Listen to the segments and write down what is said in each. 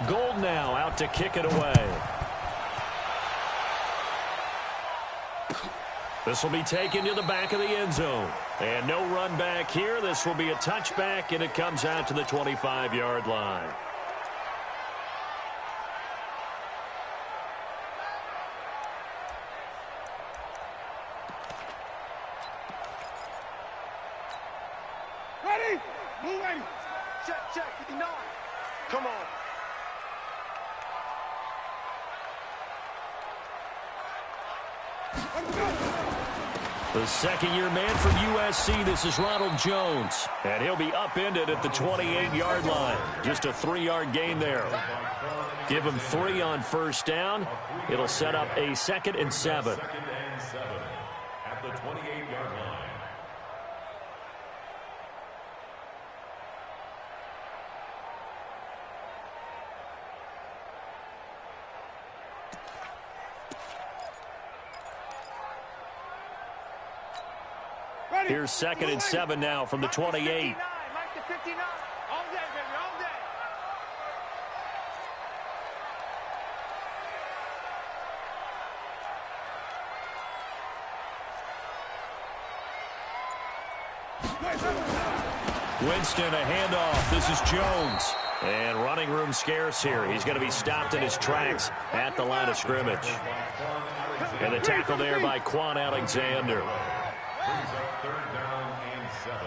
goal now, out to kick it away. This will be taken to the back of the end zone. And no run back here. This will be a touchback, and it comes out to the 25-yard line. Ready? Move ready. Check, 59. Come on. The second-year man from USC, this is Ronald Jones. And he'll be upended at the 28-yard line. Just a 3-yard gain there. Give him 3 on first down. It'll set up a 2nd and 7. At the 28-yard line. Here's 2nd and 7 now from the 28. Mike to 59. All day, baby, all day. Winston, a handoff. This is Jones. And running room scarce here. He's going to be stopped in his tracks at the line of scrimmage. And the tackle there by Quan Alexander. Brings up 3rd down and 7.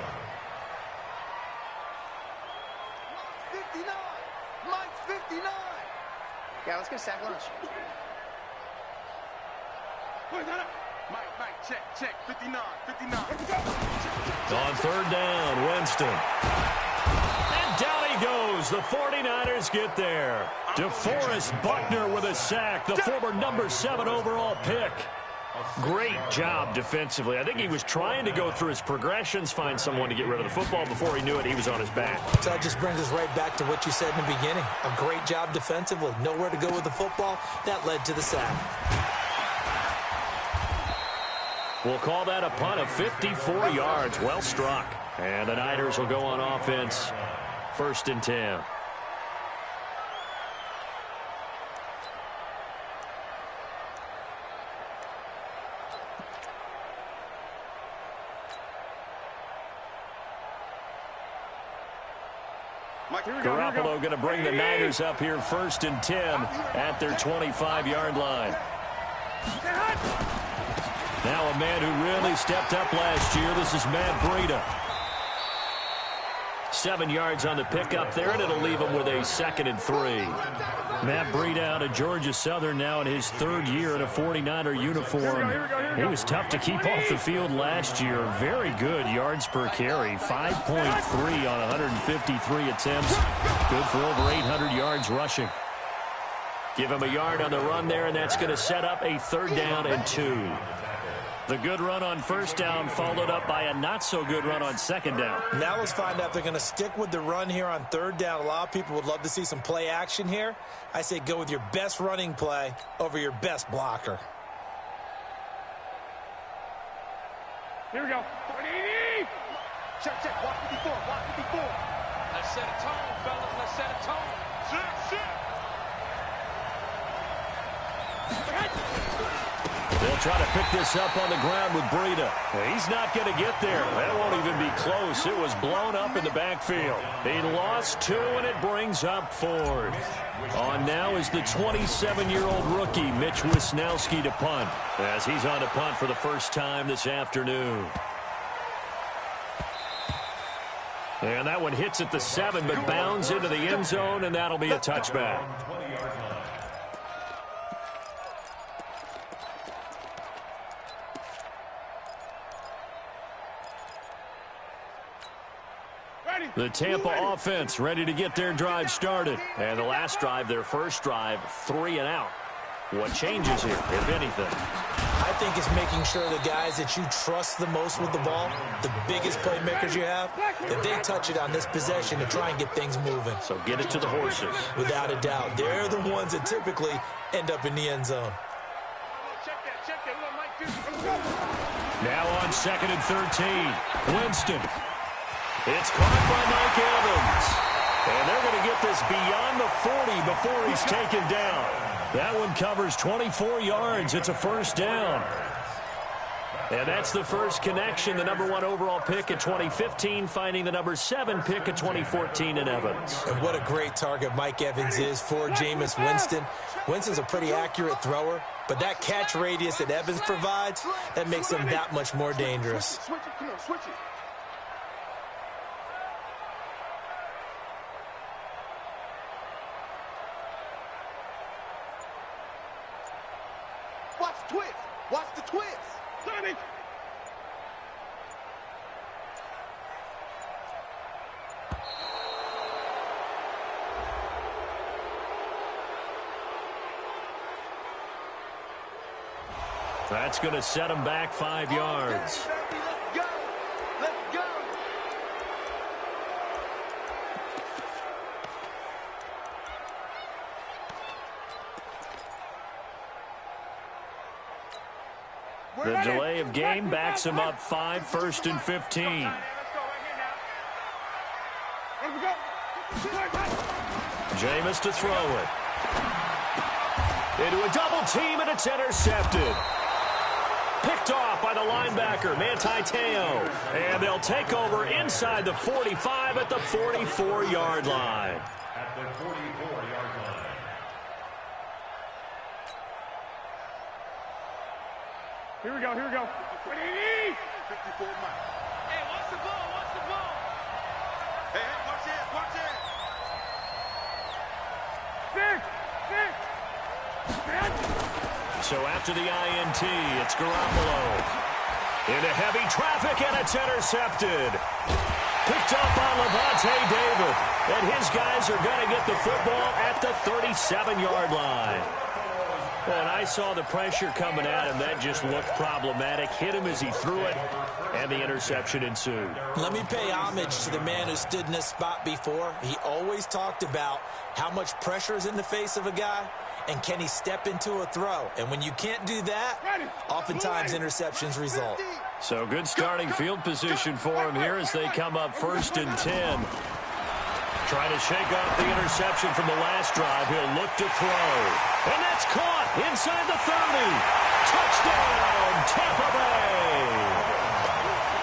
59. Mike's 59. Yeah, let's get a sack lunch. Mike, check. 59. On 3rd down, Winston. And down he goes. The 49ers get there. DeForest Buckner with a sack, the former number 7 overall pick. Great job defensively. I think he was trying to go through his progressions, find someone to get rid of the football. Before he knew it, he was on his back. So that just brings us right back to what you said in the beginning. A great job defensively. Nowhere to go with the football. That led to the sack. We'll call that a punt of 54 yards. Well struck. And the Niners will go on offense. 1st and 10. Garoppolo going to bring the Niners up here 1st and 10 at their 25-yard line. Now a man who really stepped up last year. This is Matt Breida. 7 yards on the pickup there, and it'll leave him with a 2nd and 3. Matt Breida out of Georgia Southern now in his 3rd year in a 49er uniform. He was tough to keep off the field last year. Very good yards per carry. 5.3 on 153 attempts. Good for over 800 yards rushing. Give him a yard on the run there, and that's going to set up a 3rd down and 2. The good run on 1st down followed up by a not-so-good run on 2nd down. Now let's find out if they're going to stick with the run here on 3rd down. A lot of people would love to see some play action here. I say go with your best running play over your best blocker. Here we go. Check. Watch 54. Let's set a tone, fellas. Let's set a tone. Check. They'll try to pick this up on the ground with Breida. He's not going to get there. That won't even be close. It was blown up in the backfield. He lost 2, and it brings up 4th. On now is the 27-year-old rookie, Mitch Wisnowski, to punt, as he's on to punt for the first time this afternoon. And that one hits at the 7, but bounds into the end zone, and that'll be a touchback. The Tampa offense ready to get their drive started. And the last drive, their first drive, 3 and out. What changes here, if anything? I think it's making sure the guys that you trust the most with the ball, the biggest playmakers you have, that they touch it on this possession to try and get things moving. So get it to the horses. Without a doubt. They're the ones that typically end up in the end zone. Now on 2nd and 13. Winston. It's caught by Mike Evans. And they're going to get this beyond the 40 before he's taken down. That one covers 24 yards. It's a first down. And that's the first connection, the number 1 overall pick in 2015, finding the number 7 pick in 2014 in Evans. And what a great target Mike Evans is for Jameis Winston. Winston's a pretty accurate thrower, but that catch radius that Evans provides, that makes him that much more dangerous. Switch it. Come on, switch it. Watch the twist. Watch the twist. Sonny. That's going to set him back 5 yards. Let's go. Let's go. The delay of game backs him up 5, 1st and 15. Jameis to throw it. Into a double team, and it's intercepted. Picked off by the linebacker, Manti Te'o. And they'll take over inside the 45 at the 44-yard line. At the 44-yard line. Here we go. 54 miles. Hey, watch the ball. Hey, watch it. So after the INT, it's Garoppolo. Into heavy traffic, and it's intercepted. Picked up by Levante David. And his guys are going to get the football at the 37-yard line. And I saw the pressure coming at him. That just looked problematic. Hit him as he threw it, and the interception ensued. Let me pay homage to the man who stood in this spot before. He always talked about how much pressure is in the face of a guy, and can he step into a throw. And when you can't do that, oftentimes interceptions result. So good starting field position for him here as they come up 1st and 10. Trying to shake off the interception from the last drive. He'll look to throw. And that's caught inside the 30. Touchdown, Tampa Bay.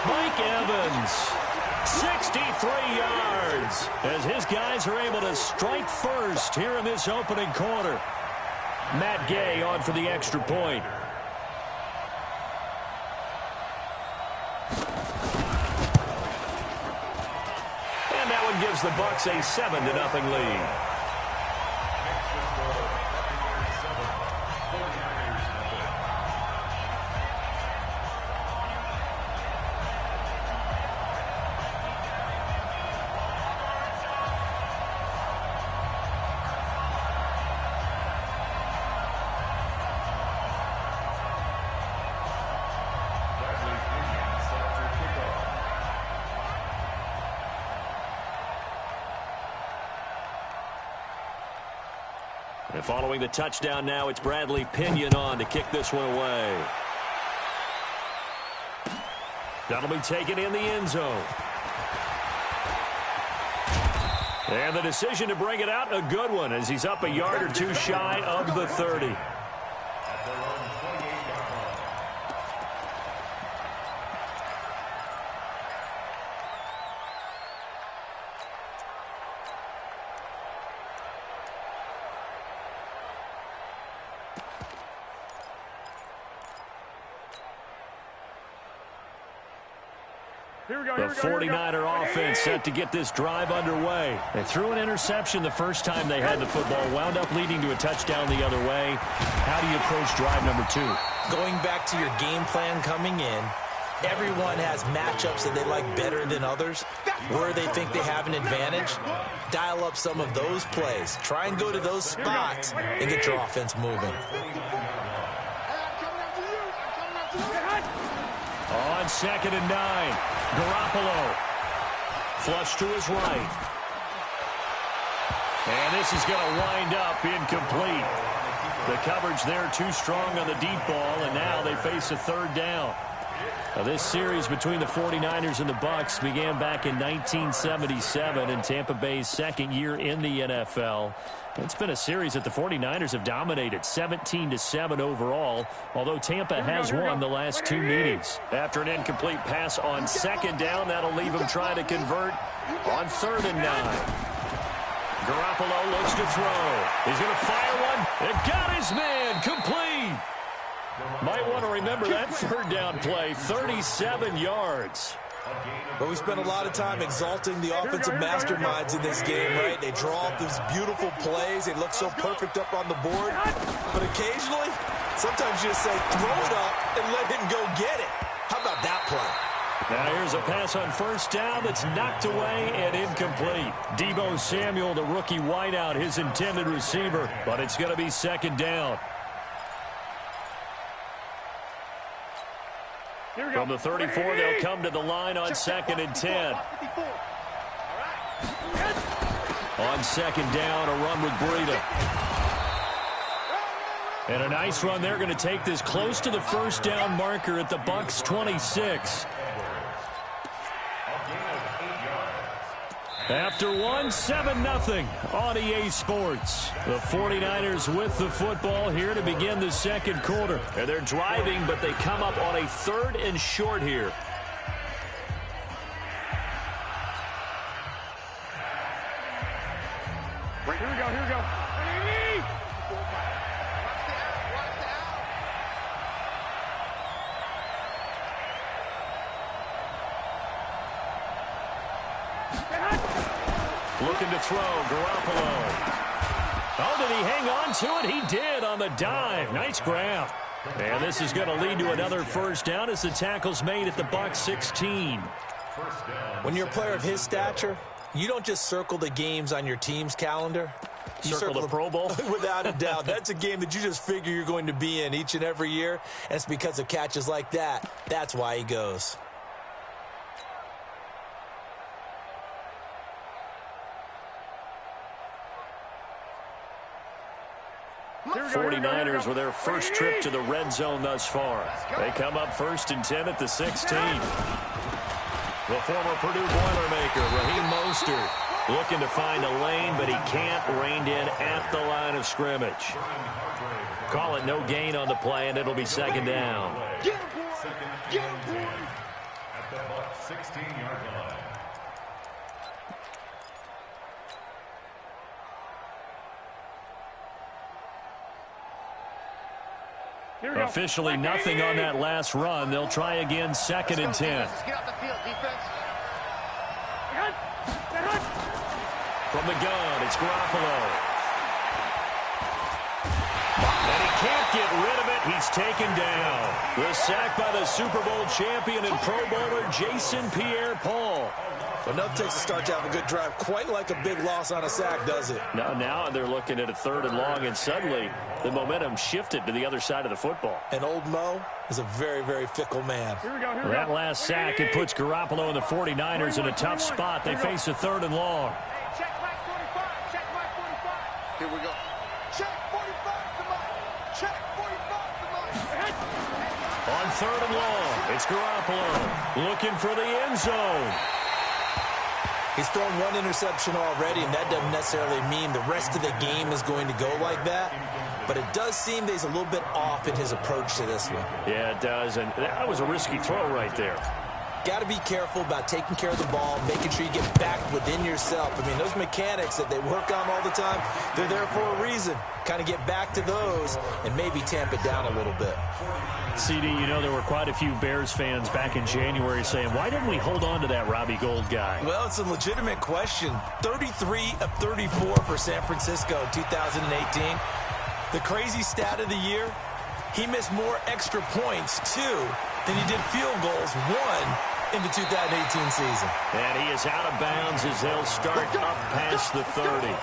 Mike Evans, 63 yards, as his guys are able to strike first here in this opening quarter. Matt Gay on for the extra point. Gives the Bucs a 7-0 lead. And following the touchdown now, it's Bradley Pinion on to kick this one away. That'll be taken in the end zone. And the decision to bring it out, a good one, as he's up a yard or two shy of the 30. The 49er offense set to get this drive underway. They threw an interception the first time they had the football, wound up leading to a touchdown the other way. How do you approach drive number 2? Going back to your game plan coming in, everyone has matchups that they like better than others, where they think they have an advantage. Dial up some of those plays. Try and go to those spots and get your offense moving. On 2nd and 9, Garoppolo. Flush to his right. And this is going to wind up incomplete. The coverage there too strong on the deep ball, and now they face a 3rd down. This series between the 49ers and the Bucs began back in 1977 in Tampa Bay's second year in the NFL. It's been a series that the 49ers have dominated, 17-7 overall, although Tampa has won the last two meetings. After an incomplete pass on second down, that'll leave him trying to convert on 3rd and 9. Garoppolo looks to throw. He's going to fire one. It got his man. Complete. Might want to remember that 3rd down play, 37 yards. But we spent a lot of time exalting the offensive masterminds in this game, right? They draw up these beautiful plays. They look so perfect up on the board. But occasionally, sometimes you just say, throw it up and let him go get it. How about that play? Now here's a pass on 1st down that's knocked away and incomplete. Deebo Samuel, the rookie wideout, his intended receiver. But it's going to be 2nd down. From the 34, they'll come to the line on 2nd and 10. On 2nd down, a run with Breida. And a nice run. They're going to take this close to the 1st down marker at the Bucs 26. After 7-0 on EA Sports. The 49ers with the football here to begin the 2nd quarter. And they're driving, but they come up on a 3rd and short here. Here we go, here we go. Looking to throw, Garoppolo. Oh, did he hang on to it? He did on the dive. Nice grab. And this is going to lead to another 1st down as the tackle's made at the Bucs 16. When you're a player of his stature, you don't just circle the games on your team's calendar. You circle the Pro Bowl? Without a doubt. That's a game that you just figure you're going to be in each and every year. And it's because of catches like that. That's why he goes. The 49ers with their first trip to the red zone thus far. They come up 1st and 10 at the 16. The former Purdue Boilermaker, Raheem Mostert, looking to find a lane, but he can't. Reined in at the line of scrimmage. Call it no gain on the play, and it'll be 2nd down. At the Bucs 16-yard line. Officially nothing on that last run. They'll try again 2nd and 10. Get off the field, defense. From the gun, it's Garoppolo. And he can't get rid of it. He's taken down. The sack by the Super Bowl champion and Pro Bowler Jason Pierre-Paul. But enough takes to start to have a good drive. Quite like a big loss on a sack, does it? Now they're looking at a 3rd and long, and suddenly the momentum shifted to the other side of the football. And old Mo is a very, very fickle man. That last sack, it puts Garoppolo and the 49ers in a tough spot. They face a 3rd and long. Check right 45. Check right 45. Here we go. Check 45 to Mike. Check 45 to Mike. On 3rd and long, it's Garoppolo looking for the end zone. He's thrown one interception already, and that doesn't necessarily mean the rest of the game is going to go like that. But it does seem that he's a little bit off in his approach to this one. Yeah, it does, and that was a risky throw right there. Got to be careful about taking care of the ball, making sure you get back within yourself. I mean, those mechanics that they work on all the time, they're there for a reason. Kind of get back to those and maybe tamp it down a little bit. CD, you know there were quite a few Bears fans back in January saying, why didn't we hold on to that Robbie Gould guy? Well, it's a legitimate question. 33 of 34 for San Francisco in 2018. The crazy stat of the year, he missed more extra points, too, than he did field goals, one in the 2018 season. And he is out of bounds as they'll start up past the 30.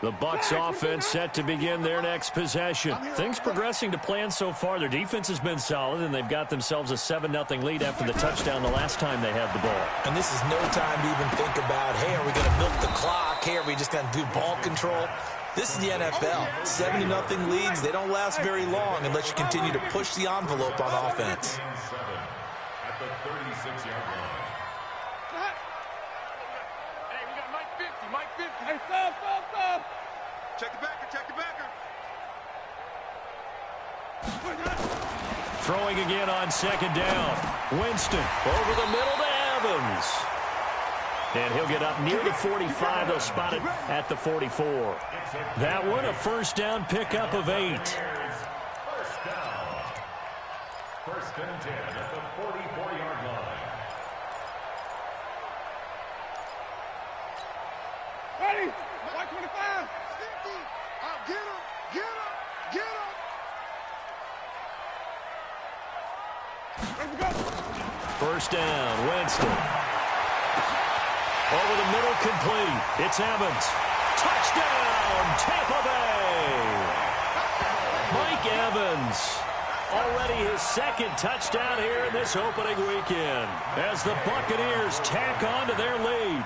The Bucs offense set to begin their next possession. Things progressing to plan so far. Their defense has been solid, and they've got themselves a 7-0 lead after the touchdown the last time they had the ball. And this is no time to even think about, hey, are we going to milk the clock? Hey, are we just going to do ball control? This is the NFL. 7-0 leads, they don't last very long unless you continue to push the envelope on offense. At the 36-yard line. Hey, we got Mike 50, Mike 50. Hey, stop. Check the backer. Throwing again on second down. Winston over the middle to Evans. And he'll get up near the 45. They'll spot it at the 44. That one, a first down pickup of 8. First down. First and 10 at the 44-yard line. Ready? 125. 50. Get him. Let's go. First down, Winston. Over the middle, complete. It's Evans. Touchdown, Tampa Bay. Mike Evans. Already his second touchdown here in this opening weekend as the Buccaneers tack on to their lead.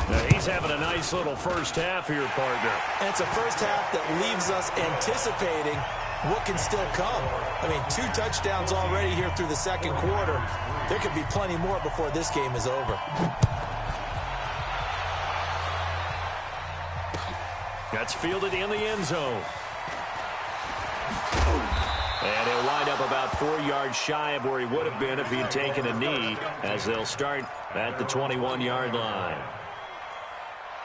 Now he's having a nice little first half here, partner. And it's a first half that leaves us anticipating what can still come. I mean, 2 touchdowns already here through the second quarter. There could be plenty more before this game is over. That's fielded in the end zone. And he'll wind up about 4 yards shy of where he would have been if he had taken a knee, as they'll start at the 21-yard line.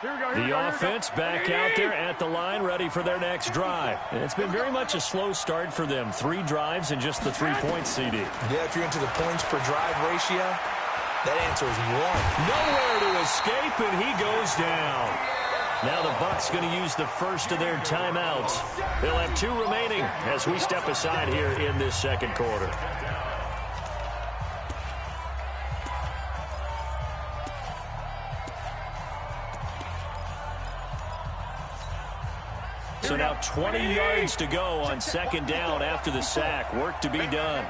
The offense back out there at the line, ready for their next drive. And it's been very much a slow start for them. 3 drives and just the 3 points, CD. Yeah, if you're into the points per drive ratio, that answer is 1. Nowhere to escape, and he goes down. Now the Bucs going to use the first of their timeouts. They'll have 2 remaining as we step aside here in this second quarter. So now 20 yards to go on second down after the sack. Work to be done.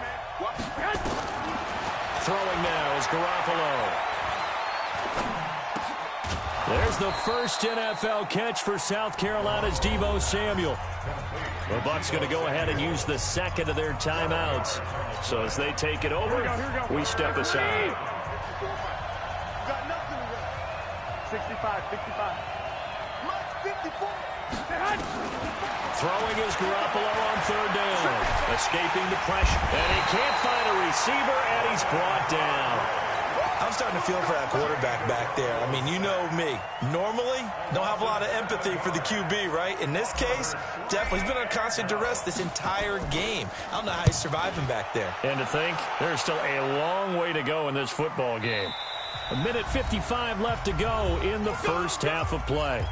Throwing now is Garoppolo. There's the first NFL catch for South Carolina's Deebo Samuel. The Bucs going to go ahead and use the second of their timeouts. So as they take it over, we step aside. 65. 54. Throwing is Garoppolo on third down. Escaping the pressure. And he can't find a receiver, and he's brought down. I'm starting to feel for that quarterback back there. I mean, you know me. Normally, don't have a lot of empathy for the QB, right? In this case, definitely, he's been under constant duress this entire game. I don't know how he's surviving back there. And to think, there's still a long way to go in this football game. 1:55 left to go in the first half of play.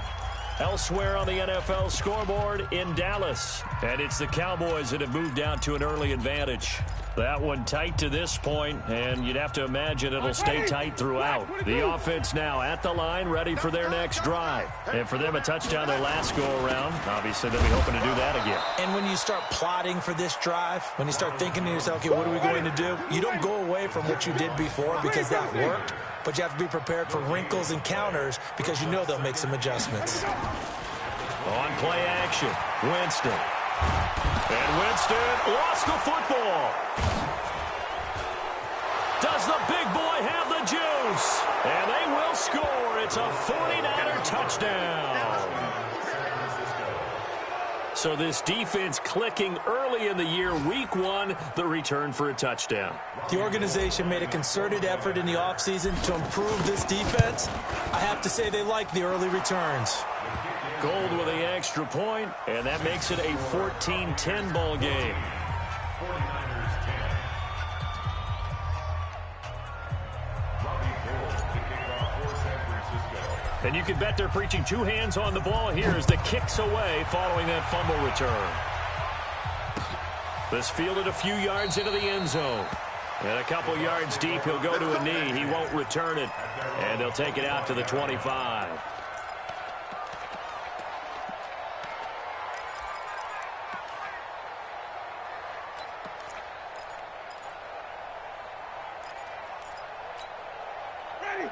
Elsewhere on the NFL scoreboard in Dallas. And it's the Cowboys that have moved down to an early advantage. That one tight to this point, and you'd have to imagine it'll stay tight throughout. The offense now at the line, ready for their next drive. And for them, a touchdown their last go-around. Obviously, they'll be hoping to do that again. And when you start plotting for this drive, when you start thinking to yourself, okay, what are we going to do? You don't go away from what you did before because that worked. But you have to be prepared for wrinkles and counters because you know they'll make some adjustments. On play action, Winston. And Winston lost the football. Does the big boy have the juice? And they will score. It's a 49er touchdown. So this defense clicking early in the year, week 1, the return for a touchdown. The organization made a concerted effort in the offseason to improve this defense. I have to say they like the early returns. Gold with the extra point, and that makes it a 14-10 ball game. 49ers 10. Robbie Gould to kick off for San Francisco. And you can bet they're preaching 2 hands on the ball here as the kick's away following that fumble return. This fielded a few yards into the end zone. And a couple yards deep, he'll go to a knee. He won't return it. And they'll take it out to the 25.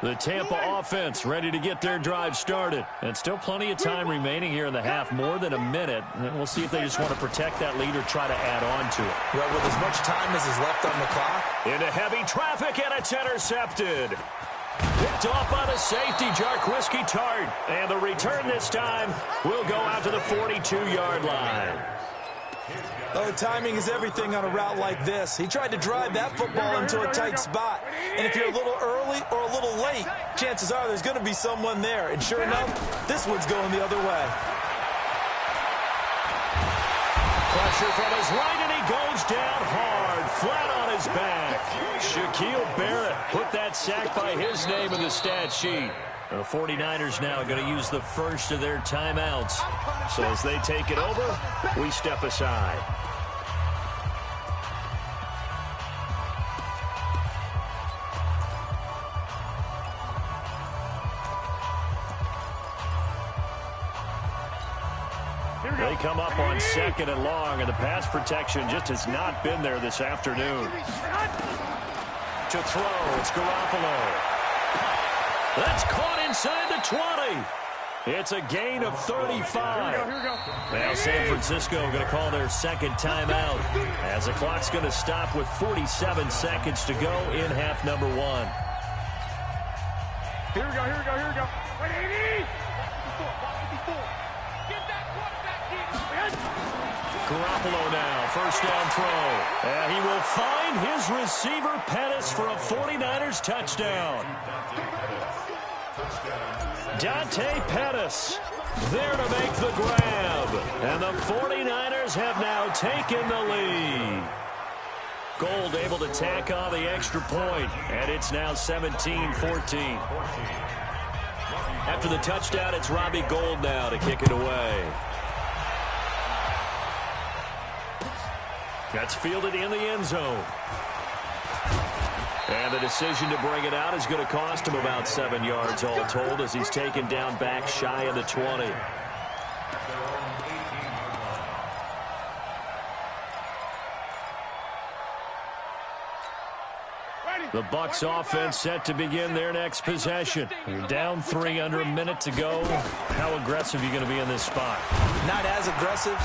The Tampa offense ready to get their drive started. And still plenty of time remaining here in the half, more than a minute. And we'll see if they just want to protect that lead or try to add on to it. Well, with as much time as is left on the clock. Into heavy traffic, and it's intercepted. Picked off by the safety, Jarquiski Tart. And the return this time will go out to the 42-yard line. Oh, timing is everything on a route like this. He tried to drive that football into a tight spot. And if you're a little early or a little late, chances are there's going to be someone there. And sure enough, this one's going the other way. Pressure from his right, and he goes down hard, flat on his back. Shaquille Barrett put that sack by his name in the stat sheet. The 49ers now going to use the first of their timeouts. So as they take it over, we step aside. They come up on 2nd and long, and the pass protection just has not been there this afternoon. To throw, it's Garoppolo. That's caught inside the 20. It's a gain of 35. Now San Francisco going to call their second timeout as the clock's going to stop with 47 seconds to go in half number 1. Here we go. Garoppolo now, first down throw. And he will find his receiver, Pettis, for a 49ers touchdown. Dante Pettis there to make the grab. And the 49ers have now taken the lead. Gold able to tack on the extra point, and it's now 17-14. After the touchdown, it's Robbie Gould now to kick it away. That's fielded in the end zone. And the decision to bring it out is going to cost him about 7 yards all told as he's taken down back shy of the 20. The Bucs offense set to begin their next possession. You're down 3 under a minute to go. How aggressive are you going to be in this spot? Not as aggressive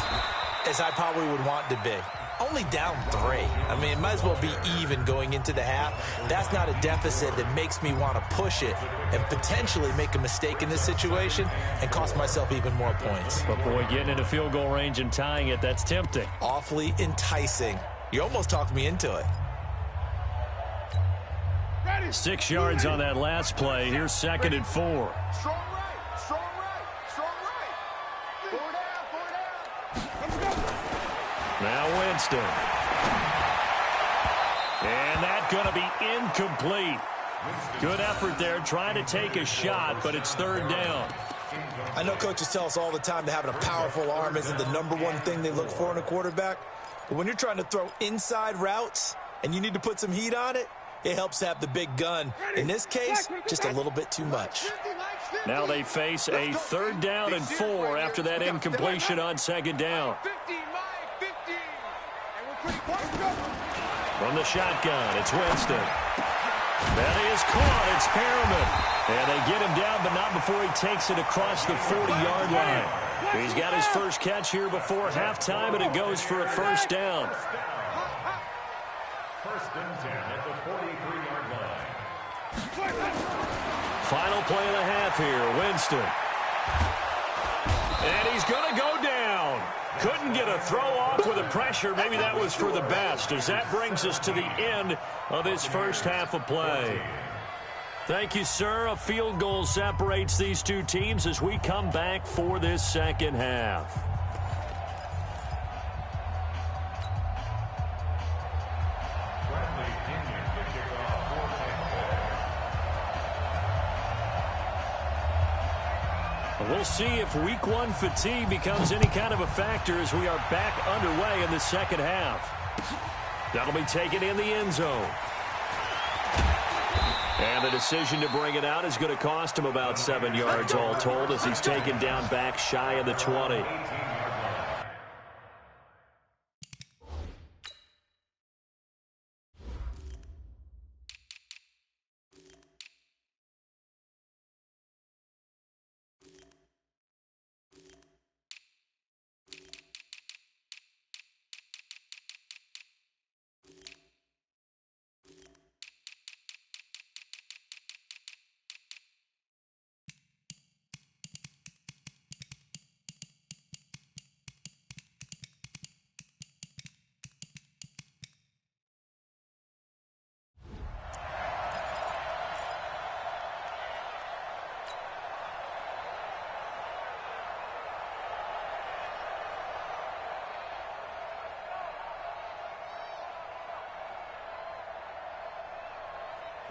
as I probably would want to be. Only down 3. I mean, it might as well be even going into the half. That's not a deficit that makes me want to push it and potentially make a mistake in this situation and cost myself even more points. But, boy, getting into field goal range and tying it, that's tempting. Awfully enticing. You almost talked me into it. 6 yards on that last play. Here's 2nd and 4. Strong right. 4 down. Let's go. Now Winston. And that's going to be incomplete. Good effort there trying to take a shot, but it's 3rd down. I know coaches tell us all the time that having a powerful arm isn't the #1 thing they look for in a quarterback. But when you're trying to throw inside routes and you need to put some heat on it, it helps to have the big gun. In this case, just a little bit too much. Now they face a 3rd down and 4 after that incompletion on 2nd down. From the shotgun, it's Winston. That is caught. It's Perriman. And they get him down, but not before he takes it across the 40-yard line. He's got his first catch here before halftime, and it goes for a 1st down. 1st and 10 at the 43-yard line. Final play of the half here, Winston. And he's going to go down. Couldn't get a throw off with the pressure. Maybe that was for the best, as that brings us to the end of this first half of play. Thank you, sir. A field goal separates these two teams as we come back for this second half. We'll see if week 1 fatigue becomes any kind of a factor as we are back underway in the second half. That'll be taken in the end zone. And the decision to bring it out is going to cost him about 7 yards all told as he's taken down back shy of the 20.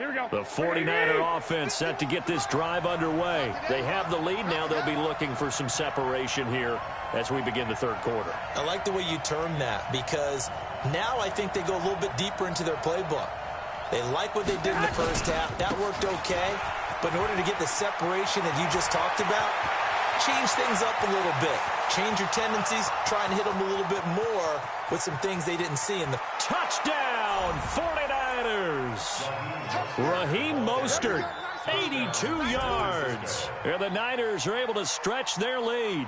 The 49er offense set to get this drive underway. They have the lead now. They'll be looking for some separation here as we begin the third quarter. I like the way you termed that, because now I think they go a little bit deeper into their playbook. They like what they did in the first half. That worked okay. But in order to get the separation that you just talked about, change things up a little bit. Change your tendencies. Try and hit them a little bit more with some things they didn't see in the... Touchdown, 49ers! Raheem Mostert, 82 yards. And the Niners are able to stretch their lead.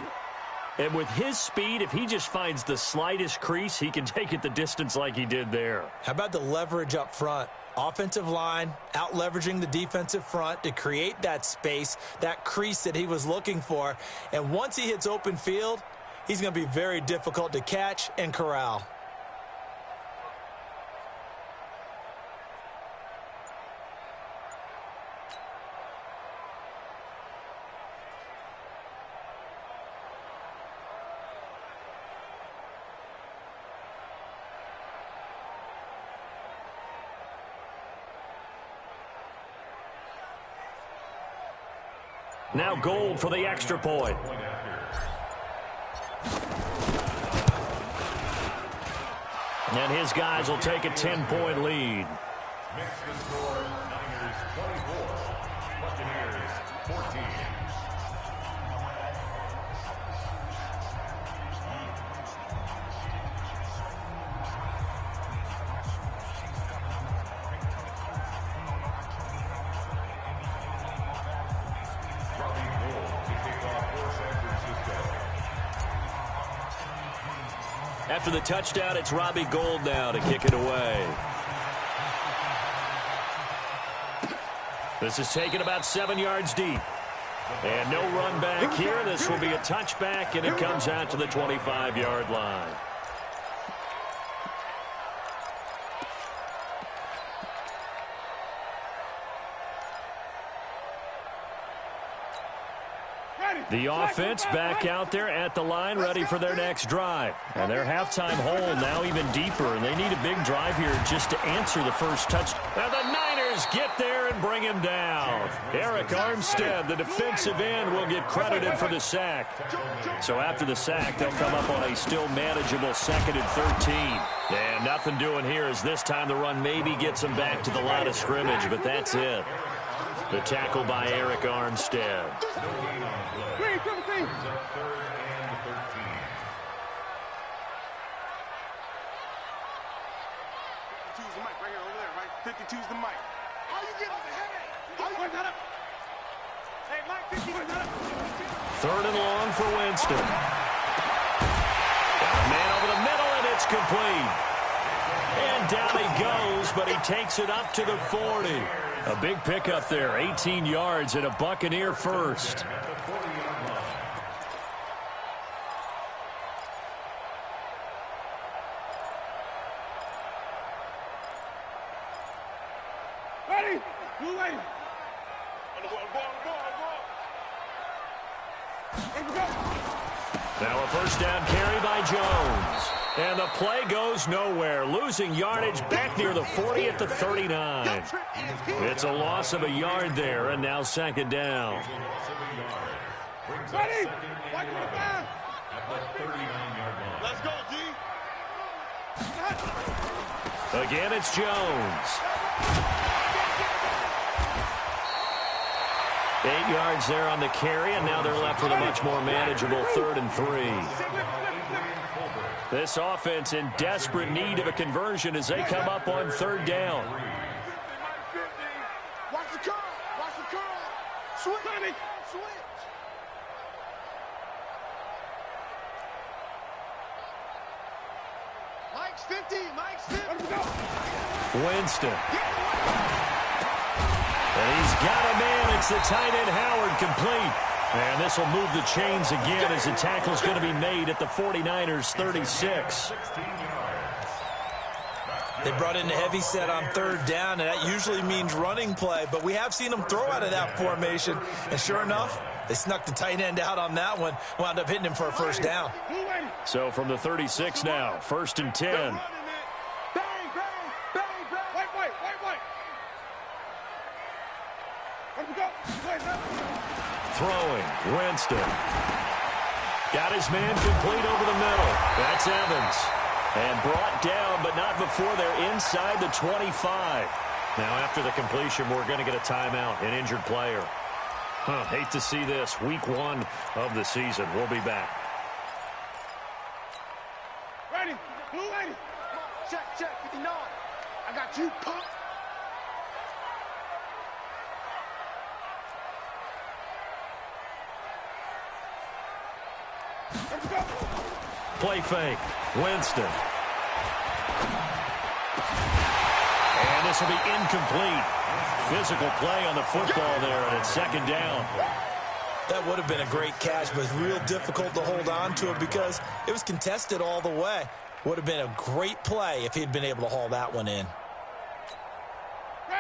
And with his speed, if he just finds the slightest crease, he can take it the distance like he did there. How about the leverage up front? Offensive line out-leveraging the defensive front to create that space, that crease that he was looking for. And once he hits open field, he's going to be very difficult to catch and corral. Now Gold for the extra point. And his guys will take a 10-point lead. Makes the score Niners 24, Buccaneers 14. After the touchdown, it's Robbie Gould now to kick it away. This is taken about 7 yards deep. And no run back here. This will be a touchback, and it comes out to the 25-yard line. The offense back out there at the line, ready for their next drive. And their halftime hole now even deeper, and they need a big drive here just to answer the first touchdown. And the Niners get there and bring him down. Eric Armstead, the defensive end, will get credited for the sack. So after the sack, they'll come up on a still manageable 2nd and 13. And nothing doing here as this time the run maybe gets them back to the line of scrimmage, but that's it. The tackle by Eric Armstead. Third and long for Winston. Got a man over the middle, and it's complete. And down he goes, but he takes it up to the 40. A big pickup there, 18 yards and a Buccaneer first. Now a first down carry by Jones. And the play goes nowhere, losing yardage back near the 40 at the 39. It's a loss of a yard there, and now 2nd down. Ready? Let's go, D. Again, it's Jones. 8 yards there on the carry, and now they're left with a much more manageable 3rd and 3. This offense in desperate need of a conversion as they come up on 3rd down. Watch the curl. Watch the curl. Switch. Switch. Mike's 50. Mike's 50. Winston. And he's got a man. It's the tight end Howard, complete. And this will move the chains again as the tackle's going to be made at the 49ers 36. They brought in a heavy set on 3rd down, and that usually means running play. But we have seen them throw out of that formation. And sure enough, they snuck the tight end out on that one. Wound up hitting him for a first down. So from the 36 now, 1st and 10. throwing. Winston. Got his man complete over the middle. That's Evans. And brought down, but not before they're inside the 25. Now, after the completion, we're going to get a timeout, an injured player. Hate to see this. Week 1 of the season. We'll be back. Ready? Blue lady. Check, 59. I got you, punk. Let's go. Play fake. Winston. And this will be incomplete. Physical play on the football there, and it's second down. That would have been a great catch, but it's real difficult to hold on to it because it was contested all the way. Would have been a great play if he'd been able to haul that one in.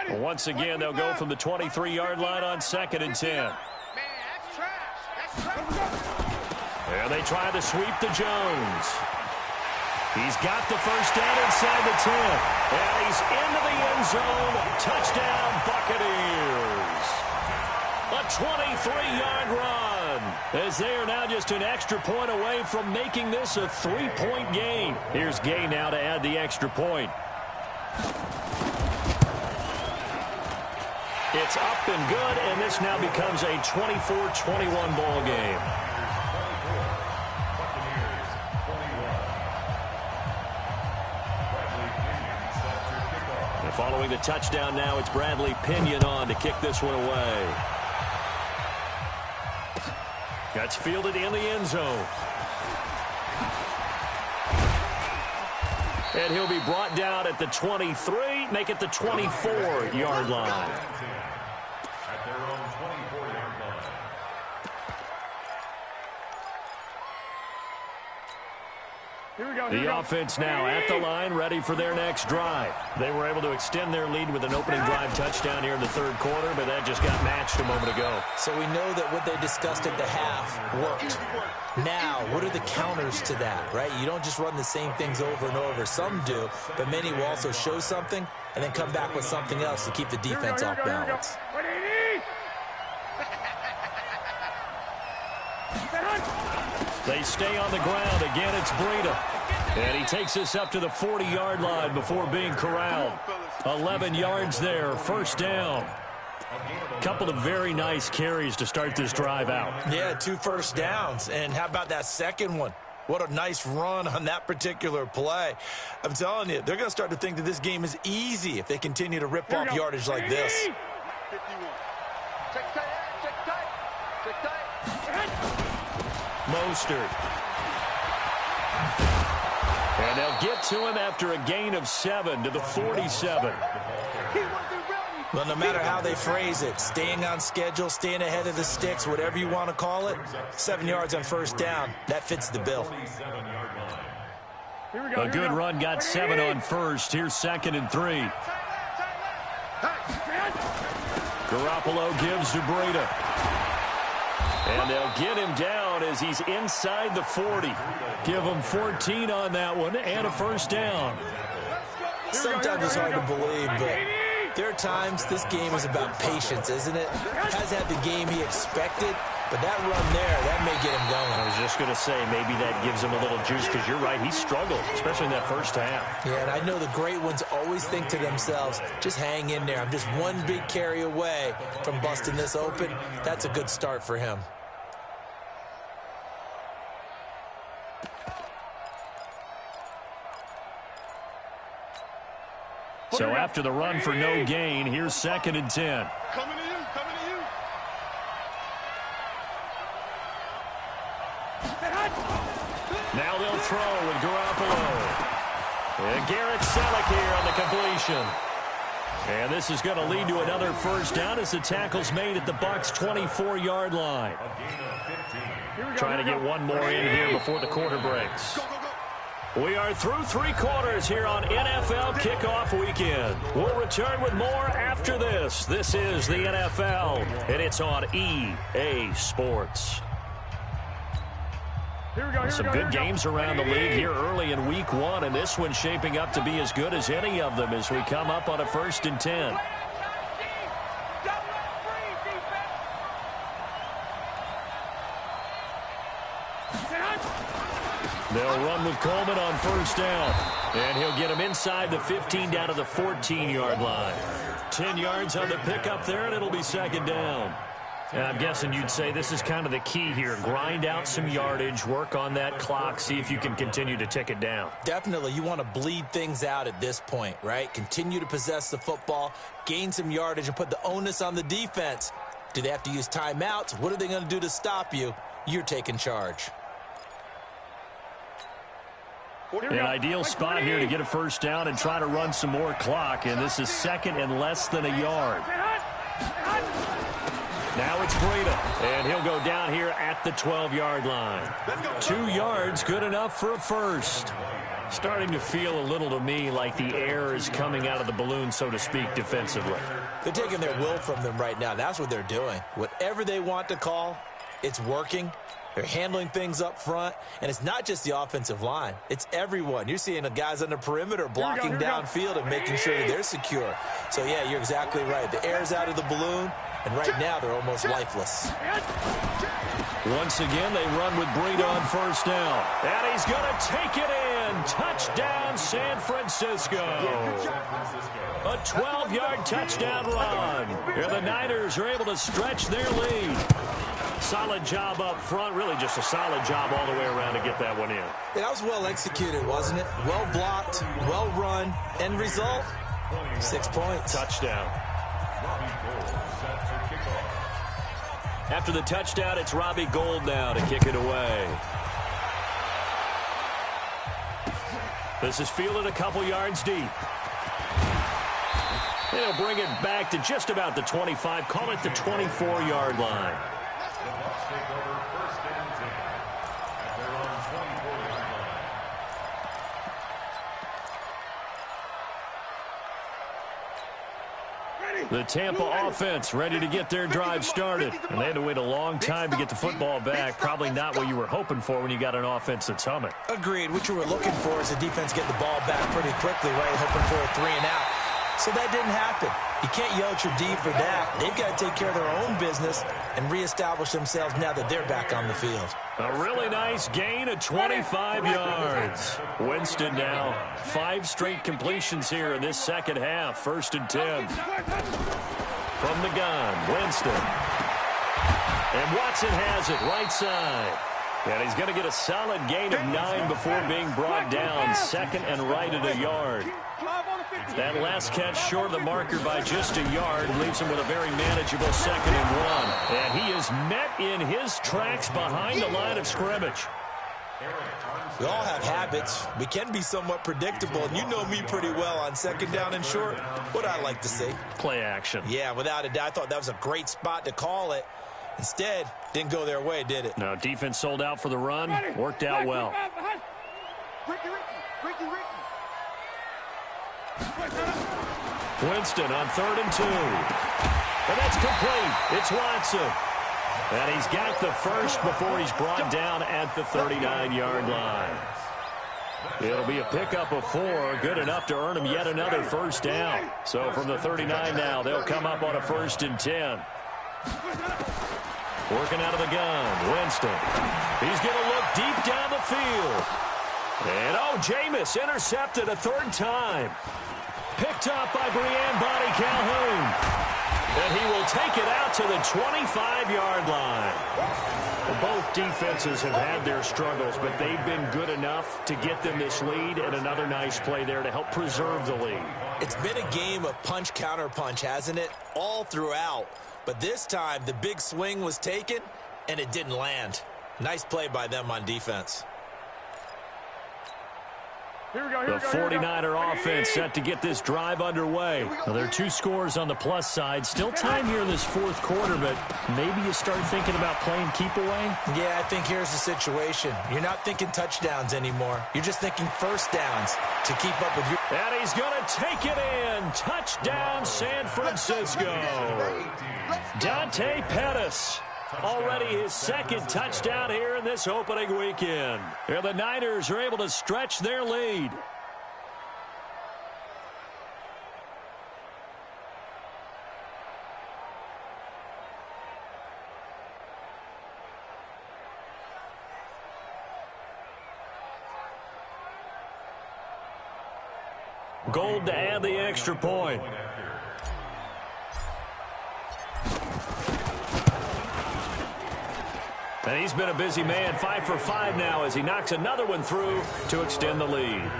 Well, once again, they'll go from the 23-yard line on 2nd and 10. Man, that's trash. That's trash. There they try to sweep to Jones. He's got the first down inside the 10. And he's into the end zone. Touchdown, Buccaneers. A 23-yard run. As they are now just an extra point away from making this a 3-point game. Here's Gay now to add the extra point. It's up and good, and this now becomes a 24-21 ball game. And following the touchdown now, it's Bradley Pinion on to kick this one away. That's fielded in the end zone. And he'll be brought down at the 23, make it the 24-yard line. At their own 24-yard line. Here we go. The offense now at the line, ready for their next drive. They were able to extend their lead with an opening drive touchdown here in the third quarter, but that just got matched a moment ago. So we know that what they discussed at the half worked. Now, what are the counters to that, right? You don't just run the same things over and over. Some do, but many will also show something and then come back with something else to keep the defense off balance. They stay on the ground. Again, it's Breida. And he takes us up to the 40-yard line before being corralled. 11 yards there, first down. Couple of very nice carries to start this drive out. Yeah, 2 first downs. And how about that second one? What a nice run on that particular play. I'm telling you, they're going to start to think that this game is easy if they continue to rip off yardage like this. 51. Check tight. Mostert. And they'll get to him after a gain of 7 to the 47. Well, no matter how they phrase it, staying on schedule, staying ahead of the sticks, whatever you want to call it, 7 yards on first down, that fits the bill. A good run got 7 on first. Here's 2nd and 3. Garoppolo gives to Breida. And they'll get him down as he's inside the 40. Give him 14 on that one and a first down. Sometimes it's hard to believe, but there are times this game is about patience, isn't it? Hasn't had the game he expected, but that run there, that may get him going. I was just going to say, maybe that gives him a little juice, because you're right, he struggled, especially in that first half. Yeah, and I know the great ones always think to themselves, just hang in there. I'm just one big carry away from busting this open. That's a good start for him. So after the run for no gain, here's 2nd and 10. Coming to you. Now they'll throw with Garoppolo. And Garrett Selleck here on the completion. And this is going to lead to another first down as the tackle's made at the Bucs' 24-yard line. Trying to get one more in here before the quarter breaks. We are through 3 quarters here on NFL Kickoff Weekend. We'll return with more after this. This is the NFL, and it's on EA Sports. Some good games around the league here early in Week 1, and this one's shaping up to be as good as any of them as we come up on a 1st and 10. They'll run with Coleman on first down. And he'll get him inside the 15 down to the 14-yard line. 10 yards on the pickup there, and it'll be second down. And I'm guessing you'd say this is kind of the key here. Grind out some yardage, work on that clock, see if you can continue to tick it down. Definitely, you want to bleed things out at this point, right? Continue to possess the football, gain some yardage, and put the onus on the defense. Do they have to use timeouts? What are they going to do to stop you? You're taking charge. An ideal spot here to get a first down and try to run some more clock, and this is second and less than a yard. Now it's Breida, and he'll go down here at the 12-yard line. 2 yards, good enough for a first. Starting to feel a little to me like the air is coming out of the balloon, so to speak, defensively. They're taking their will from them right now. That's what they're doing. Whatever they want to call, it's working. They're handling things up front, and it's not just the offensive line. It's everyone. You're seeing the guys on the perimeter blocking downfield and making sure that they're secure. So, yeah, you're exactly right. The air's out of the balloon, and right now they're almost lifeless. Once again, they run with Breida on first down. And he's going to take it in. Touchdown, San Francisco. A 12-yard touchdown run. And the Niners are able to stretch their lead. Solid job up front, really just a solid job all the way around to get that one in. Yeah, that was well executed, wasn't it? Well blocked, well run. End result, 6 points. Touchdown. After the touchdown, it's Robbie Gould now to kick it away. This is fielded a couple yards deep. They'll bring it back to just about the 25, call it the 24-yard line. The Tampa offense ready to get their drive started. And they had to wait a long time to get the football back. Probably not what you were hoping for when you got an offense that's humming. Agreed. What you were looking for is the defense get the ball back pretty quickly, right? Hoping for a 3 and out. So that didn't happen. You can't yell at your D for that. They've got to take care of their own business and reestablish themselves now that they're back on the field. A really nice gain of 25 yards. Winston now 5 straight completions here in this second half. 1st and 10. From the gun, Winston. And Watson has it right side. And he's going to get a solid gain of 9 before being brought down. 2nd and right at a yard. That last catch short of the marker by just a yard leaves him with a very manageable 2nd and 1. And he is met in his tracks behind the line of scrimmage. We all have habits. We can be somewhat predictable, and you know me pretty well on 2nd down and short. What I like to see. Play action. Yeah, without a doubt. I thought that was a great spot to call it. Instead, didn't go their way, did it? No, defense sold out for the run. Worked out well. Winston on 3rd and 2. And that's complete. It's Watson. And he's got the first before he's brought down at the 39-yard line. It'll be a pickup of 4, good enough to earn him yet another first down. So from the 39 now, they'll come up on a 1st and 10. Working out of the gun, Winston. He's going to look deep down the field. And, Jameis intercepted a 3rd time. Picked up by Brian Body Calhoun. And he will take it out to the 25-yard line. Well, both defenses have had their struggles, but they've been good enough to get them this lead, and another nice play there to help preserve the lead. It's been a game of punch-counter-punch, hasn't it? All throughout. But this time, the big swing was taken, and it didn't land. Nice play by them on defense. The 49er offense set to get this drive underway. Now, there are 2 scores on the plus side. Still time here in this 4th quarter, but maybe you start thinking about playing keep away? Yeah, I think here's the situation. You're not thinking touchdowns anymore. You're just thinking first downs to keep up with your... And he's going to take it in. Touchdown, San Francisco. Dante Pettis. Already his 2nd touchdown here in this opening weekend. And the Niners are able to stretch their lead. Gold to add the extra point. And he's been a busy man, 5 for 5 now as he knocks another one through to extend the lead.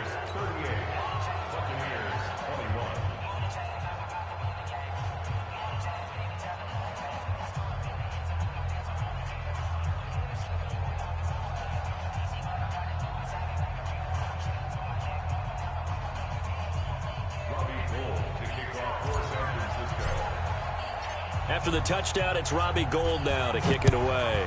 After the touchdown, it's Robbie Gould now to kick it away.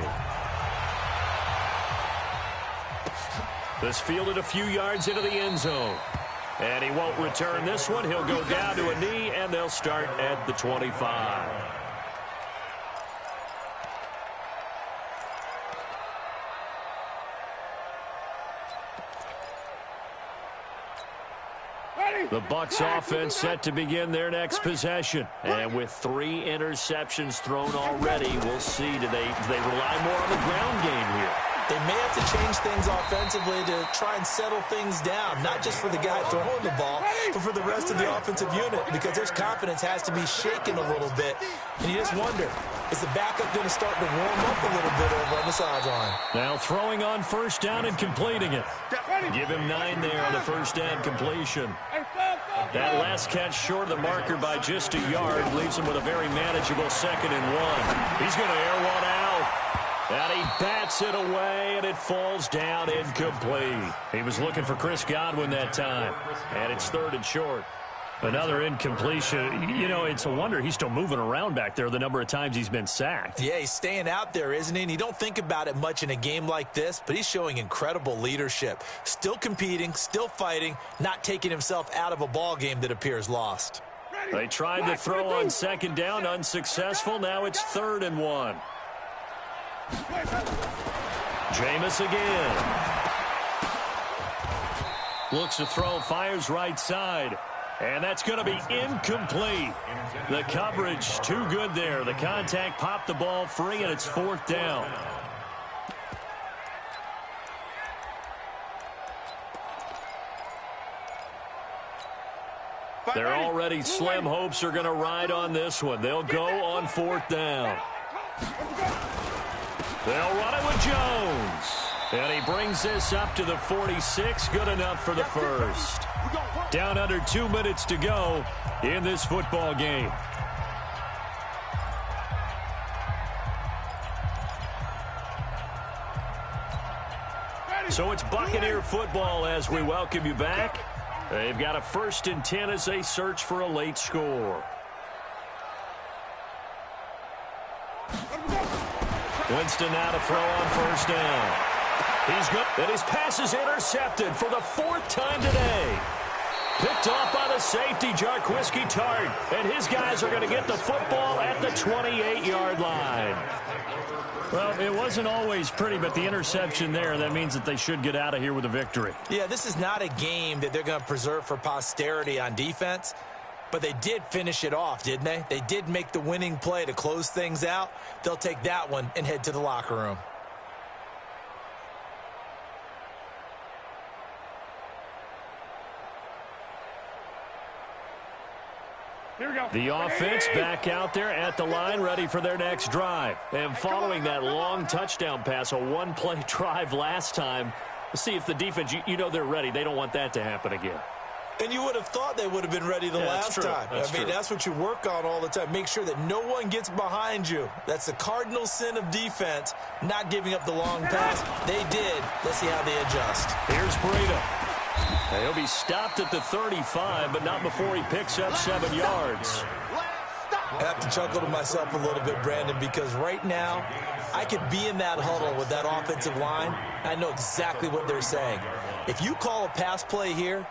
This fielded a few yards into the end zone. And he won't return this one. He'll go down to a knee, and they'll start at the 25. The Bucs offense set to begin their next possession. And with 3 interceptions thrown already, we'll see, do they rely more on the ground game here? They may have to change things offensively to try and settle things down, not just for the guy throwing the ball, but for the rest of the offensive unit, because their confidence has to be shaken a little bit. And you just wonder, is the backup going to start to warm up a little bit over on the sideline? Now throwing on first down and completing it. Give him 9 there on the first down completion. That last catch short of the marker by just a yard leaves him with a very manageable 2nd and 1. He's going to air one out. And he bats it away, and it falls down incomplete. He was looking for Chris Godwin that time, and it's 3rd and short. Another incompletion. You know, it's a wonder he's still moving around back there the number of times he's been sacked. Yeah, he's staying out there, isn't he? And you don't think about it much in a game like this, but he's showing incredible leadership. Still competing, still fighting, not taking himself out of a ball game that appears lost. They tried to throw on 2nd down, unsuccessful. Now it's 3rd and 1. Jameis again. Looks to throw, fires right side. And that's going to be incomplete. The coverage too good there. The contact popped the ball free, and it's 4th down. Their already slim hopes are going to ride on this one. They'll go on 4th down. They'll run it with Jones. And he brings this up to the 46. Good enough for the first. Down under 2 minutes to go in this football game. So it's Buccaneer football as we welcome you back. They've got a 1st and 10 as they search for a late score. Winston now to throw on 1st down. He's good, and his pass is intercepted for the 4th time today. Picked off by the safety, Jarquiski Tart, and his guys are going to get the football at the 28-yard line. Well, it wasn't always pretty, but the interception there, that means that they should get out of here with a victory. Yeah, this is not a game that they're going to preserve for posterity on defense. But they did finish it off, didn't they? They did make the winning play to close things out. They'll take that one and head to the locker room. Here we go. The offense back out there at the line, ready for their next drive. And following that long touchdown pass, a one-play drive last time, let's see if the defense, you know they're ready. They don't want that to happen again. And you would have thought they would have been ready the last time. I mean, that's what you work on all the time. Make sure that no one gets behind you. That's the cardinal sin of defense, not giving up the long pass. They did. Let's see how they adjust. Here's Breida. He'll be stopped at the 35, but not before he picks up 7 yards. I have to chuckle to myself a little bit, Brandon, because right now I could be in that huddle with that offensive line. I know exactly what they're saying. If you call a pass play here,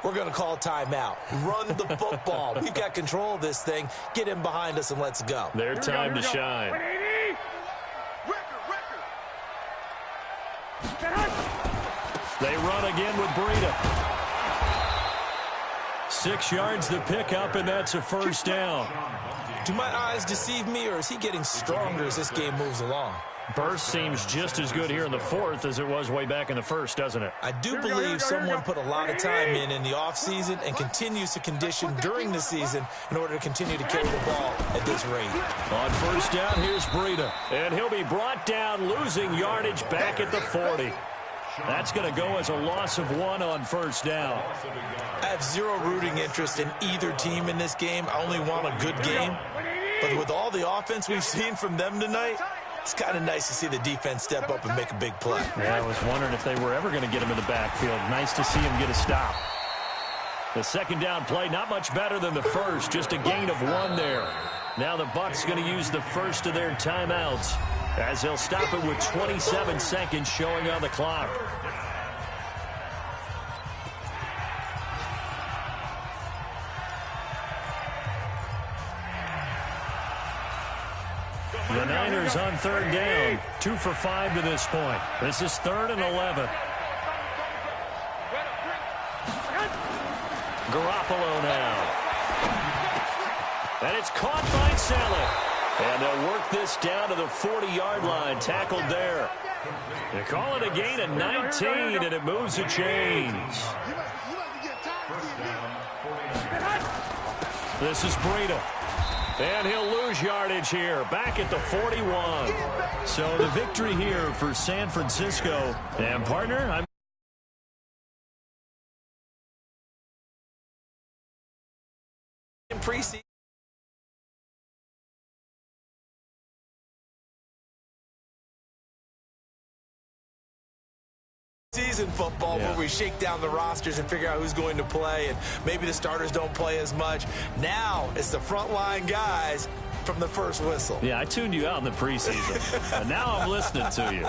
we're going to call timeout. Run the football. We've got control of this thing. Get him behind us and let's go. Their time to shine. They run again with Breida. 6 yards to pick up, and that's a first down. Do my eyes deceive me, or is he getting stronger as this game moves along? Burst seems just as good here in the fourth as it was way back in the first, doesn't it? I do believe someone put a lot of time in the offseason and continues to condition during the season in order to continue to carry the ball at this rate. On first down, here's Breida. And he'll be brought down, losing yardage back at the 40. That's going to go as a loss of 1 on first down. I have zero rooting interest in either team in this game. I only want a good game. But with all the offense we've seen from them tonight, it's kind of nice to see the defense step up and make a big play. Yeah, I was wondering if they were ever going to get him in the backfield. Nice to see him get a stop. The second down play, not much better than the first, just a gain of 1 there. Now the Bucs going to use the first of their timeouts as they'll stop it with 27 seconds showing on the clock. The Niners on third down, 2 for 5 to this point. This is 3rd and 11. Garoppolo now. And it's caught by Saleh. And they'll work this down to the 40-yard line, tackled there. They call it a gain of 19, and it moves the chains. This is Breida. And he'll lose yardage here, back at the 41. So the victory here for San Francisco. And partner, In preseason football, where we shake down the rosters and figure out who's going to play, and maybe the starters don't play as much. Now it's the frontline guys from the first whistle. Yeah, I tuned you out in the preseason, and now I'm listening to you.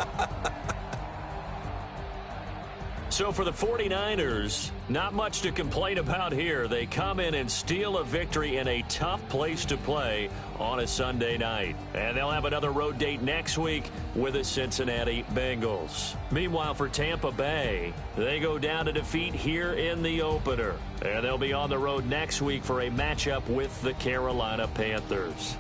So for the 49ers, not much to complain about here. They come in and steal a victory in a tough place to play on a Sunday night. And they'll have another road date next week with the Cincinnati Bengals. Meanwhile, for Tampa Bay, they go down to defeat here in the opener. And they'll be on the road next week for a matchup with the Carolina Panthers.